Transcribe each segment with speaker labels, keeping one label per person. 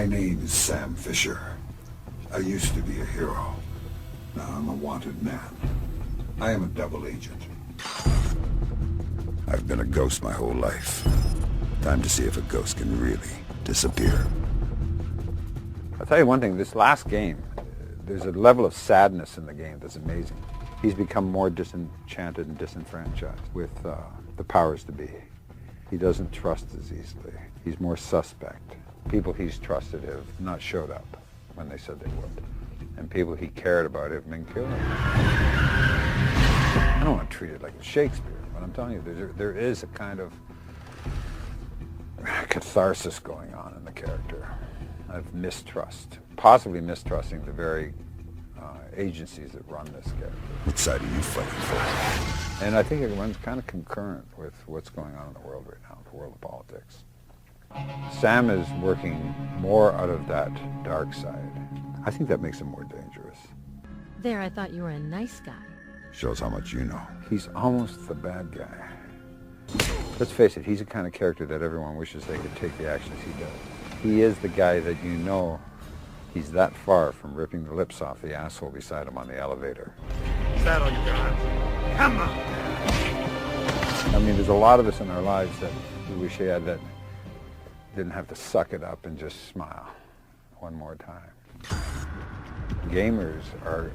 Speaker 1: My name is Sam Fisher. I used to be a hero. Now I'm a wanted man. I am a double agent. I've been a ghost my whole life. Time to see if a ghost can really disappear.
Speaker 2: I'll tell you one thing, this last game, there's a level of sadness in the game that's amazing. He's become more disenchanted and disenfranchised with the powers to be. He doesn't trust as easily. He's more suspect. People he's trusted have not showed up when they said they would. And people he cared about have been killed. I don't want to treat it like Shakespeare, but I'm telling you, there is a kind of catharsis going on in the character of mistrust, possibly mistrusting the very agencies that run this character.
Speaker 1: What side are you fighting for?
Speaker 2: And I think it runs kind of concurrent with what's going on in the world right now, the world of politics. Sam is working more out of that dark side. I think that makes him more dangerous.
Speaker 3: There, I thought you were a nice guy.
Speaker 1: Shows how much you know.
Speaker 2: He's almost the bad guy. Let's face it, he's the kind of character that everyone wishes they could take the actions he does. He is the guy that you know he's that far from ripping the lips off the asshole beside him on the elevator.
Speaker 4: Is that all you got? Come on!
Speaker 2: I mean, there's a lot of us in our lives that we wish we had that didn't have to suck it up and just smile one more time. Gamers are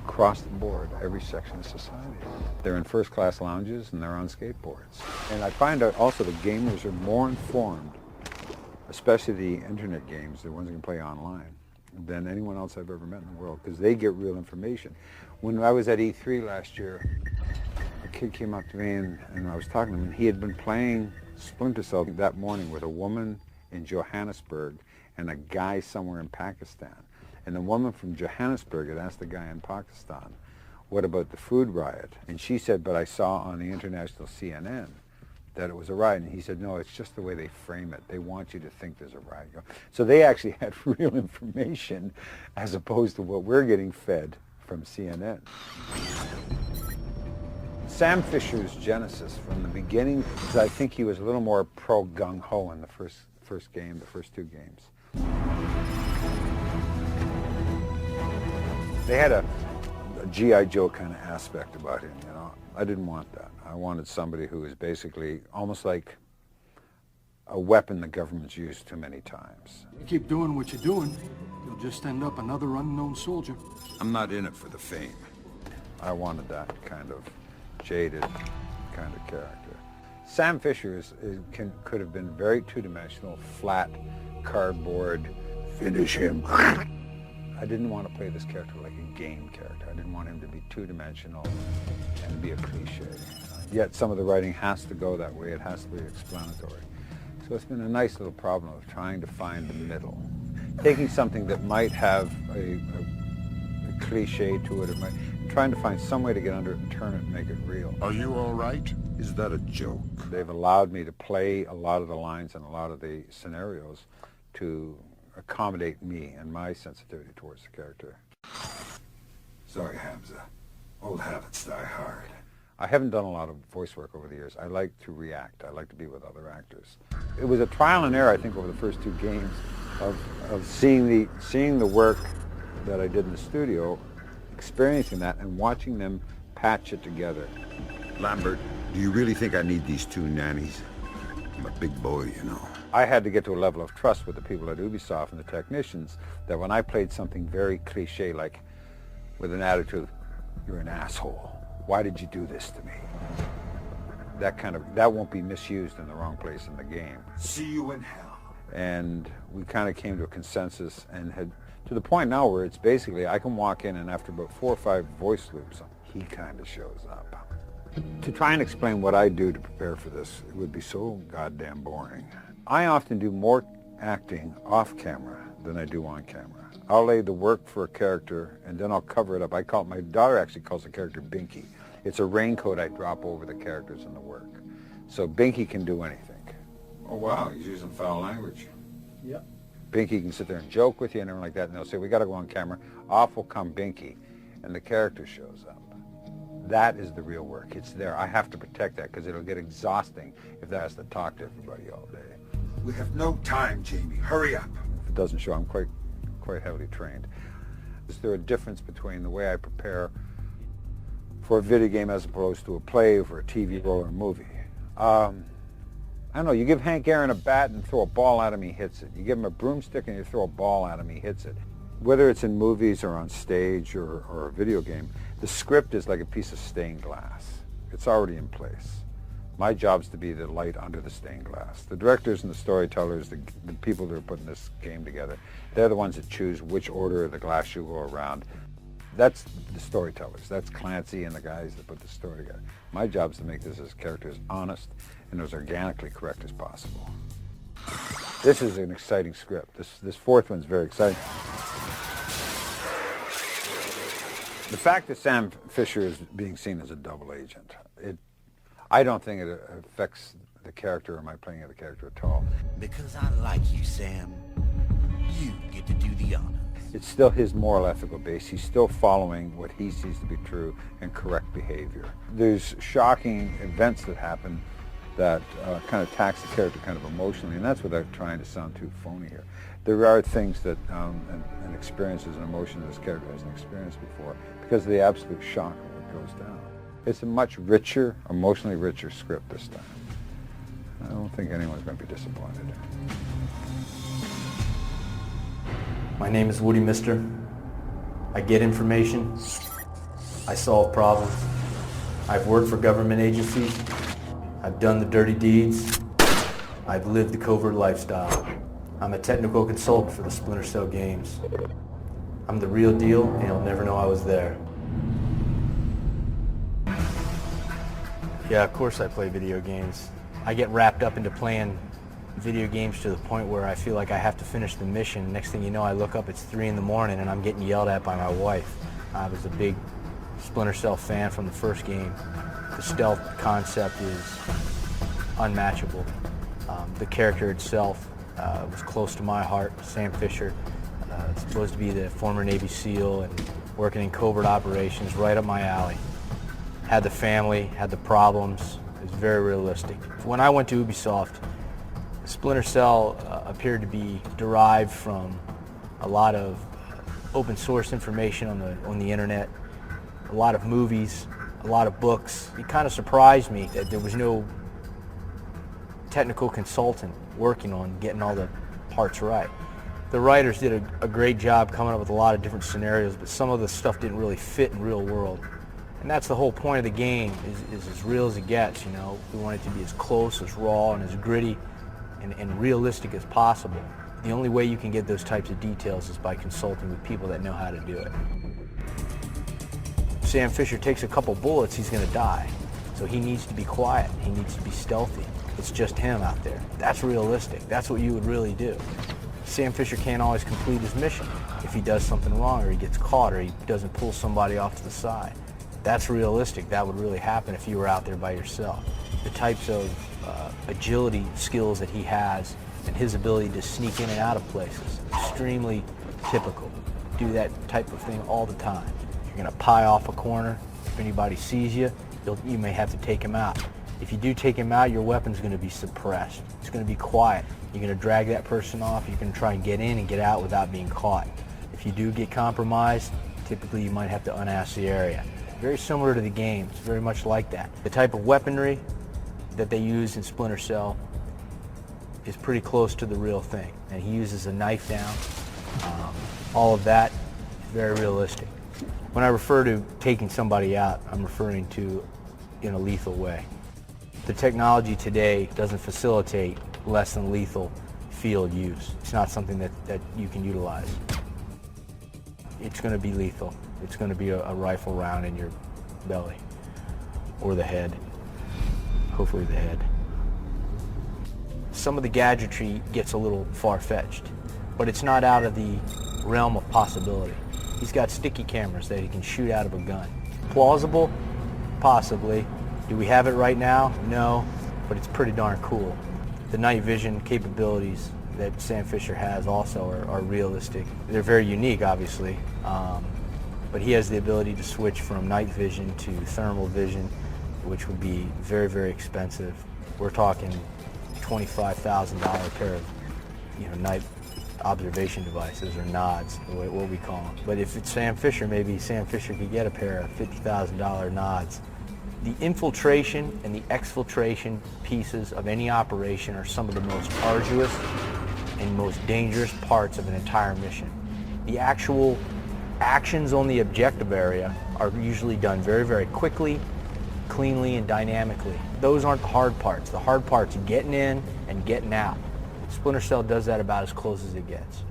Speaker 2: across the board, every section of society. They're in first-class lounges and they're on skateboards. And I find out also that gamers are more informed, especially the internet games, the ones that can play online, than anyone else I've ever met in the world, because they get real information. When I was at E3 last year, a kid came up to me and I was talking to him, and he had been playing Splinter Cell that morning with a woman in Johannesburg and a guy somewhere in Pakistan. And the woman from Johannesburg had asked the guy in Pakistan, what about the food riot? And she said, but I saw on the international CNN that it was a riot. And he said, no, it's just the way they frame it. They want you to think there's a riot. So they actually had real information as opposed to what we're getting fed from CNN. Sam Fisher's genesis from the beginning, I think he was a little more pro-gung-ho in the first game, the first two games. They had a G.I. Joe kind of aspect about him, you know. I didn't want that. I wanted somebody who was basically almost like a weapon the government's used too many times.
Speaker 5: You keep doing what you're doing, you'll just end up another unknown soldier.
Speaker 1: I'm not in it for the fame.
Speaker 2: I wanted that kind of jaded kind of character. Sam Fisher could have been very two-dimensional, flat, cardboard, finish him. I didn't want to play this character like a game character. I didn't want him to be two-dimensional and be a cliche. Yet some of the writing has to go that way. It has to be explanatory. So it's been a nice little problem of trying to find the middle. Taking something that might have a cliche to it, trying to find some way to get under it and turn it and make it real.
Speaker 4: Are you all right?
Speaker 1: Is that a joke?
Speaker 2: They've allowed me to play a lot of the lines and a lot of the scenarios to accommodate me and my sensitivity towards the character.
Speaker 1: Sorry, Hamza. Old habits die hard.
Speaker 2: I haven't done a lot of voice work over the years. I like to react. I like to be with other actors. It was a trial and error, I think, over the first two games of seeing the work that I did in the studio, experiencing that, and watching them patch it together.
Speaker 1: Lambert, do you really think I need these two nannies? I'm a big boy, you know.
Speaker 2: I had to get to a level of trust with the people at Ubisoft and the technicians that when I played something very cliche, like with an attitude, you're an asshole. Why did you do this to me? That won't be misused in the wrong place in the game.
Speaker 1: See you in hell.
Speaker 2: And we kind of came to a consensus and had to the point now where it's basically I can walk in and after about 4 or 5 voice loops, he kind of shows up. To try and explain what I do to prepare for this, it would be so goddamn boring. I often do more acting off camera than I do on camera. I'll lay the work for a character and then I'll cover it up. My daughter actually calls the character Binky. It's a raincoat I drop over the characters in the work. So Binky can do anything.
Speaker 1: Oh wow, he's using foul language.
Speaker 2: Yep. Binky can sit there and joke with you and everything like that, and they'll say, we got to go on camera. Off will come Binky, and the character shows up. That is the real work. It's there. I have to protect that because it'll get exhausting if that has to talk to everybody all day.
Speaker 1: We have no time, Jamie. Hurry up.
Speaker 2: it doesn't show. I'm quite heavily trained. Is there a difference between the way I prepare for a video game as opposed to a play or a TV role or a movie? I don't know. You give Hank Aaron a bat and throw a ball at him, he hits it. You give him a broomstick and you throw a ball at him, he hits it. Whether it's in movies or on stage or a video game, the script is like a piece of stained glass. It's already in place. My job is to be the light under the stained glass. The directors and the storytellers, the people that are putting this game together, they're the ones that choose which order of the glass should go around. That's the storytellers. That's Clancy and the guys that put the story together. My job is to make this as characters honest and as organically correct as possible. This is an exciting script. This fourth one's very exciting. The fact that Sam Fisher is being seen as a double agent, I don't think it affects the character or my playing of the character at all.
Speaker 6: Because I like you, Sam, you get to do the honor.
Speaker 2: It's still his moral ethical base. He's still following what he sees to be true and correct behavior. There's shocking events that happen that kind of tax the character kind of emotionally, and that's without trying to sound too phony here. There are things that and experiences and emotions this character hasn't experienced before because of the absolute shock of what goes down. It's a much richer, emotionally richer script this time. I don't think anyone's going to be disappointed.
Speaker 7: My name is Woody Mister. I get information. I solve problems. I've worked for government agencies. I've done the dirty deeds. I've lived the covert lifestyle. I'm a technical consultant for the Splinter Cell games. I'm the real deal, and you'll never know I was there. Yeah, of course I play video games. I get wrapped up into playing video games to the point where I feel like I have to finish the mission. Next thing you know, I look up, it's 3 in the morning and I'm getting yelled at by my wife. I was a big Splinter Cell fan from the first game. The stealth concept is unmatchable. The character itself was close to my heart. Sam Fisher, supposed to be the former Navy SEAL and working in covert operations, right up my alley. Had the family, had the problems. It was very realistic. When I went to Ubisoft, Splinter Cell appeared to be derived from a lot of open source information on the internet, a lot of movies, a lot of books. It kind of surprised me that there was no technical consultant working on getting all the parts right. The writers did a great job coming up with a lot of different scenarios, but some of the stuff didn't really fit in real world. And that's the whole point of the game, is as real as it gets, you know. We want it to be as close, as raw, and as gritty and realistic as possible. The only way you can get those types of details is by consulting with people that know how to do it. Sam Fisher takes a couple bullets, he's going to die. So he needs to be quiet, he needs to be stealthy. It's just him out there. That's realistic. That's what you would really do. Sam Fisher can't always complete his mission if he does something wrong or he gets caught or he doesn't pull somebody off to the side. That's realistic. That would really happen if you were out there by yourself. The types of agility skills that he has and his ability to sneak in and out of places, extremely typical. Do that type of thing all the time. You're going to pie off a corner. If anybody sees you, you may have to take him out. If you do take him out, your weapon's going to be suppressed. It's going to be quiet. You're going to drag that person off. You're going to try and get in and get out without being caught. If you do get compromised, typically you might have to unass the area. Very similar to the game. It's very much like that. The type of weaponry that they use in Splinter Cell is pretty close to the real thing. And he uses a knife down. All of that is very realistic. When I refer to taking somebody out, I'm referring to in a lethal way. The technology today doesn't facilitate less than lethal field use. It's not something that you can utilize. It's going to be lethal. It's going to be a rifle round in your belly or the head. Hopefully the head. Some of the gadgetry gets a little far-fetched, but it's not out of the realm of possibility. He's got sticky cameras that he can shoot out of a gun. Plausible? Possibly. Do we have it right now? No, but it's pretty darn cool. The night vision capabilities that Sam Fisher has also are realistic. They're very unique, obviously, but he has the ability to switch from night vision to thermal vision, which would be very, very expensive. We're talking $25,000 pair of night observation devices, or nods, what we call them. But if it's Sam Fisher, maybe Sam Fisher could get a pair of $50,000 nods. The infiltration and the exfiltration pieces of any operation are some of the most arduous and most dangerous parts of an entire mission. The actual actions on the objective area are usually done very, very quickly, cleanly, and dynamically. Those aren't the hard parts. The hard part's getting in and getting out. Splinter Cell does that about as close as it gets.